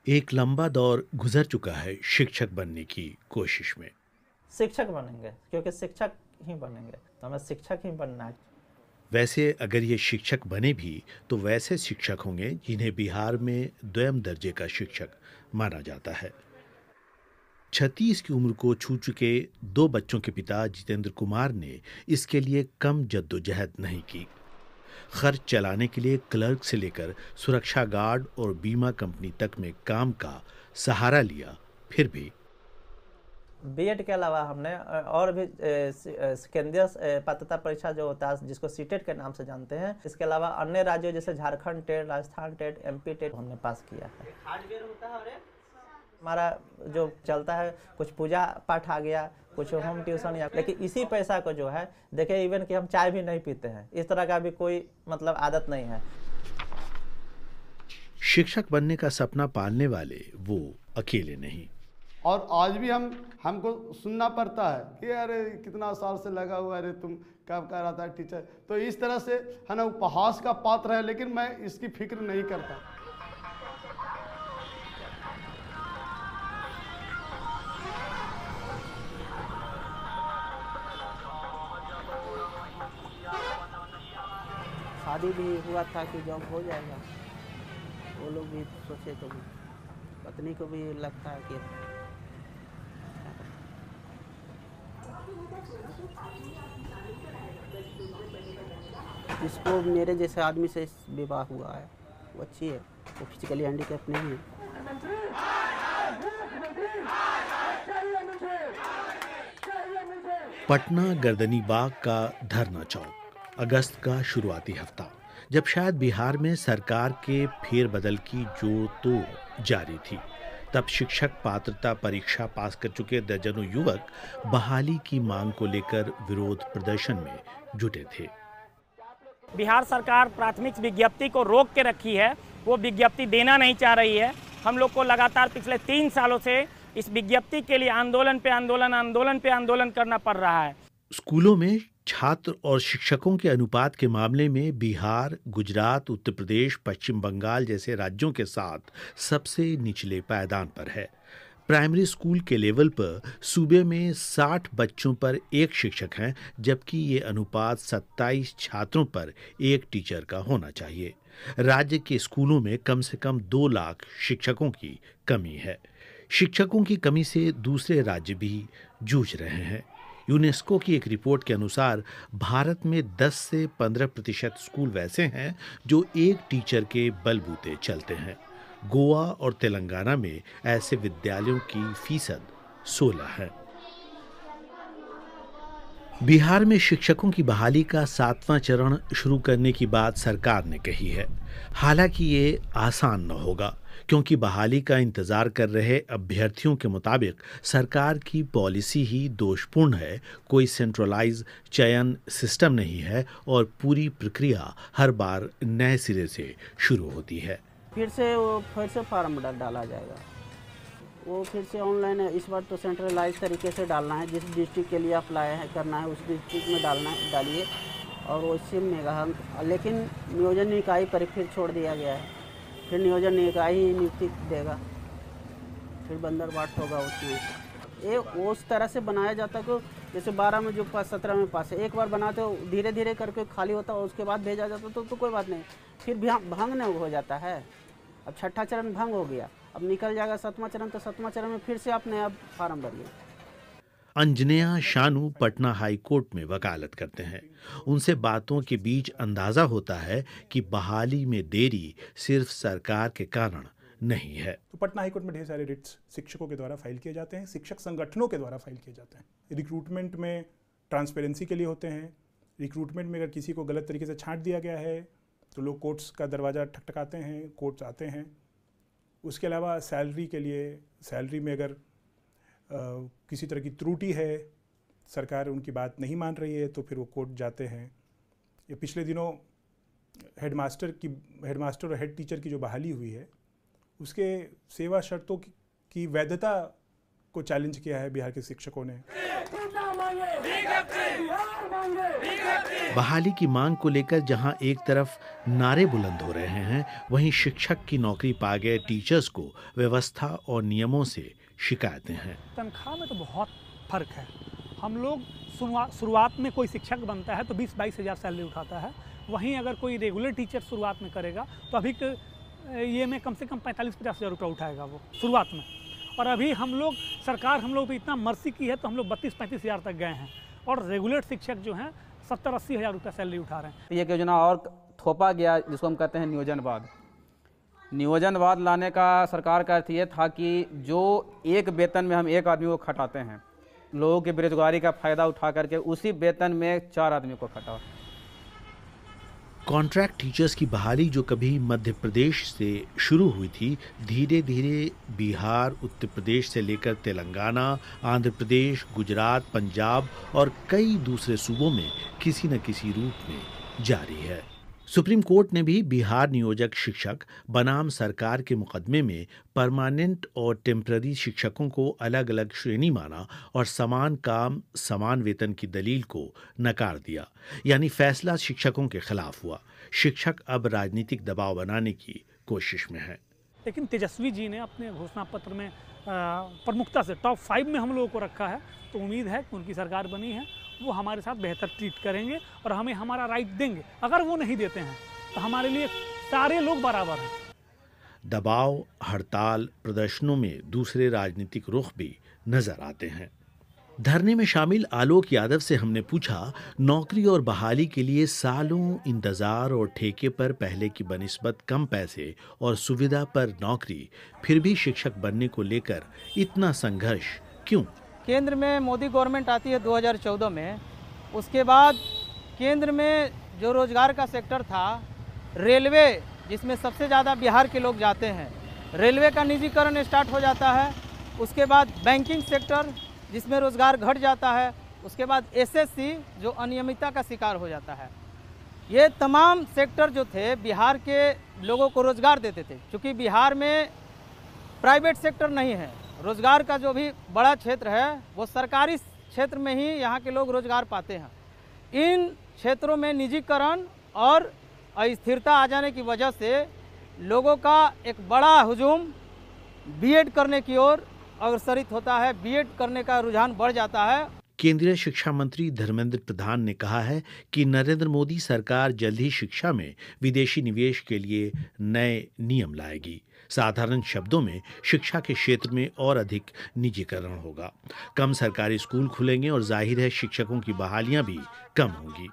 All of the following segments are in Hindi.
एक लंबा दौर गुजर चुका है शिक्षक बनने की कोशिश में। शिक्षक बनेंगे क्योंकि शिक्षक ही बनेंगे, तो हमें शिक्षक ही बनना है। वैसे अगर ये शिक्षक बने भी तो वैसे शिक्षक होंगे जिन्हें बिहार में द्वितीय दर्जे का शिक्षक माना जाता है। 36 की उम्र को छू चुके 2 बच्चों के पिता जितेंद्र कुमार ने इसके लिए कम जद्दोजहद नहीं की। खर्च चलाने के लिए क्लर्क से लेकर सुरक्षा गार्ड और बीमा कंपनी तक में काम का सहारा लिया। फिर भी बीएड के अलावा हमने और भी केंद्रीय पात्रता परीक्षा जो होता है जिसको सीटेट के नाम से जानते हैं, इसके अलावा अन्य राज्यों जैसे Jharkhand TET, Rajasthan TET, MP TET हमने पास किया है। हार्डवेयर होता है, हमारा जो चलता है कुछ पूजा पाठ आ गया, कुछ होम ट्यूशन या, लेकिन इसी पैसा को जो है देखिए इवन कि हम चाय भी नहीं पीते हैं, इस तरह का भी कोई मतलब आदत नहीं है। शिक्षक बनने का सपना पालने वाले वो अकेले नहीं। और आज भी हमको सुनना पड़ता है कि अरे कितना साल से लगा हुआ, अरे तुम कब कर रहा था टीचर। तो इस तरह से है ना उपहास का पात्र है, लेकिन मैं इसकी फिक्र नहीं करता। शादी भी हुआ था कि जॉब हो जाएगा, वो लोग भी सोचे, तो पत्नी को भी लगता है कि जिसको मेरे जैसे आदमी से विवाह हुआ है वो अच्छी है, वो फिजिकली हैंडीकैप नहीं है। पटना गर्दनी बाग का धरना चौक, अगस्त का शुरुआती हफ्ता, जब शायद बिहार में सरकार के फेरबदल की जोड़ तोड़ जारी थी। तब शिक्षक पात्रता परीक्षा पास कर चुके दर्जनों युवक बहाली की मांग को लेकर विरोध प्रदर्शन में जुटे थे। बिहार सरकार प्राथमिक विज्ञप्ति को रोक के रखी है, वो विज्ञप्ति देना नहीं चाह रही है। हम लोग को लगातार पिछले 3 सालों से इस विज्ञप्ति के लिए आंदोलन पे आंदोलन करना पड़ रहा है। स्कूलों में छात्र और शिक्षकों के अनुपात के मामले में बिहार, गुजरात, उत्तर प्रदेश, पश्चिम बंगाल जैसे राज्यों के साथ सबसे निचले पायदान पर है। प्राइमरी स्कूल के लेवल पर सूबे में 60 बच्चों पर एक शिक्षक हैं, जबकि ये अनुपात 27 छात्रों पर एक टीचर का होना चाहिए। राज्य के स्कूलों में कम से कम 2 लाख शिक्षकों की कमी है। शिक्षकों की कमी से दूसरे राज्य भी जूझ रहे हैं। यूनेस्को की एक रिपोर्ट के अनुसार भारत में 10 से 15% स्कूल वैसे हैं जो एक टीचर के बलबूते चलते हैं। गोवा और तेलंगाना में ऐसे विद्यालयों की फीसद 16 है। बिहार में शिक्षकों की बहाली का 7वां चरण शुरू करने की बात सरकार ने कही है। हालांकि ये आसान न होगा, क्योंकि बहाली का इंतजार कर रहे अभ्यर्थियों के मुताबिक सरकार की पॉलिसी ही दोषपूर्ण है। कोई सेंट्रलाइज चयन सिस्टम नहीं है और पूरी प्रक्रिया हर बार नए सिरे से शुरू होती है। फिर से फार्म डाला जाएगा, वो फिर से ऑनलाइन है। इस बार तो सेंट्रलाइज तरीके से डालना है, जिस डिस्ट्रिक्ट के लिए अप्लाई करना है उस डिस्ट्रिक्ट में डालिए और वो इसी में। लेकिन नियोजन निकाय पर फिर छोड़ दिया गया है, फिर नियोजन निकाय ही नियुक्ति देगा, फिर बंदरबाट होगा उसमें। ये उस तरह से बनाया जाता कि जैसे 12 में जो पास 17 में पास है, एक बार बनाते हो धीरे धीरे करके खाली होता है, उसके बाद भेजा जाता तो कोई बात नहीं। फिर भंग नहीं हो जाता है। अब 6ठा चरण भंग हो गया, अब निकल जाएगा 7वां चरण, तो 7वां चरण में फिर से आप नया फार्म भरिए। अंजनेया शानू पटना हाई कोर्ट में वकालत करते हैं। उनसे बातों के बीच अंदाजा होता है कि बहाली में देरी सिर्फ सरकार के कारण नहीं है। तो पटना हाई कोर्ट में ढेर सारे रिट्स शिक्षकों के द्वारा फाइल किए जाते हैं, शिक्षक संगठनों के द्वारा फाइल किए जाते हैं। रिक्रूटमेंट में ट्रांसपेरेंसी के लिए होते हैं। रिक्रूटमेंट में अगर किसी को गलत तरीके से छांट दिया गया है तो लोग कोर्ट्स का दरवाज़ा ठकठकाते हैं, कोर्ट्स आते हैं। उसके अलावा सैलरी के लिए, सैलरी में अगर किसी तरह की त्रुटि है, सरकार उनकी बात नहीं मान रही है, तो फिर वो कोर्ट जाते हैं। ये पिछले दिनों हेडमास्टर और हेड टीचर की जो बहाली हुई है, उसके सेवा शर्तों की वैधता को चैलेंज किया है बिहार के शिक्षकों ने। बहाली की मांग को लेकर जहां एक तरफ नारे बुलंद हो रहे हैं, वहीं शिक्षक की नौकरी पा गए टीचर्स को व्यवस्था और नियमों से शिकायतें हैं। तनख्वाह में तो बहुत फर्क है। हम लोग शुरुआत में कोई शिक्षक बनता है तो 20-22 हज़ार सैलरी उठाता है, वहीं अगर कोई रेगुलर टीचर शुरुआत में करेगा तो अभी ये में कम से कम 45-50 हज़ार रुपये उठाएगा वो शुरुआत में। और अभी हम लोग सरकार हम लोग पे इतना मर्सी की है तो हम लोग 32-35 हज़ार तक गए हैं, और रेगुलर शिक्षक जो हैं 70-80 हज़ार रुपये सैलरी उठा रहे हैं। ये योजना और थोपा गया जिसको हम कहते हैं नियोजनवाद। नियोजनवाद लाने का सरकार का अर्थ ये था कि जो एक वेतन में हम एक आदमी को खटाते हैं, लोगों की बेरोजगारी का फायदा उठा करके उसी वेतन में 4 आदमी को खटाओ। कॉन्ट्रैक्ट टीचर्स की बहाली जो कभी मध्य प्रदेश से शुरू हुई थी, धीरे धीरे बिहार, उत्तर प्रदेश से लेकर तेलंगाना, आंध्र प्रदेश, गुजरात, पंजाब और कई दूसरे सूबों में किसी न किसी रूप में जारी है। सुप्रीम कोर्ट ने भी बिहार नियोजक शिक्षक बनाम सरकार के मुकदमे में परमानेंट और टेम्पररी शिक्षकों को अलग अलग श्रेणी माना और समान काम समान वेतन की दलील को नकार दिया, यानी फैसला शिक्षकों के खिलाफ हुआ। शिक्षक अब राजनीतिक दबाव बनाने की कोशिश में है। लेकिन तेजस्वी जी ने अपने घोषणा पत्र में प्रमुखता से टॉप 5 में हम लोगों को रखा है, तो उम्मीद है कि उनकी सरकार बनी है वो हमारे साथ बेहतर ट्रीट करेंगे और हमें हमारा राइट देंगे। अगर वो नहीं देते हैं तो हमारे लिए सारे लोग बराबर हैं। दबाव, हड़ताल, प्रदर्शनों में दूसरे राजनीतिक रुख भी नजर आते हैं। धरने में शामिल आलोक यादव से हमने पूछा, नौकरी और बहाली के लिए सालों इंतजार और ठेके पर पहले की बनिस्बत कम पैसे और सुविधा पर नौकरी, फिर भी शिक्षक बनने को लेकर इतना संघर्ष क्यों? केंद्र में मोदी गवर्नमेंट आती है 2014 में, उसके बाद केंद्र में जो रोजगार का सेक्टर था, रेलवे जिसमें सबसे ज़्यादा बिहार के लोग जाते हैं, रेलवे का निजीकरण स्टार्ट हो जाता है। उसके बाद बैंकिंग सेक्टर जिसमें रोजगार घट जाता है। उसके बाद एसएससी जो अनियमितता का शिकार हो जाता है। ये तमाम सेक्टर जो थे बिहार के लोगों को रोजगार देते थे। क्योंकि बिहार में प्राइवेट सेक्टर नहीं है, रोजगार का जो भी बड़ा क्षेत्र है वो सरकारी क्षेत्र में ही यहाँ के लोग रोजगार पाते हैं। इन क्षेत्रों में निजीकरण और अस्थिरता आ जाने की वजह से लोगों का एक बड़ा हुजूम बीएड करने की ओर अग्रसरित होता है, बीएड करने का रुझान बढ़ जाता है। केंद्रीय शिक्षा मंत्री धर्मेंद्र प्रधान ने कहा है कि नरेंद्र मोदी सरकार जल्द ही शिक्षा में विदेशी निवेश के लिए नए नियम लाएगी। साधारण शब्दों में शिक्षा के क्षेत्र में और अधिक निजीकरण होगा, कम सरकारी स्कूल खुलेंगे और जाहिर है शिक्षकों की बहालियां भी कम होंगी।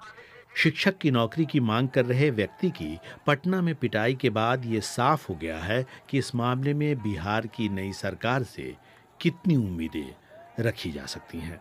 शिक्षक की नौकरी की मांग कर रहे व्यक्ति की पटना में पिटाई के बाद ये साफ हो गया है कि इस मामले में बिहार की नई सरकार से कितनी उम्मीदें रखी जा सकती हैं।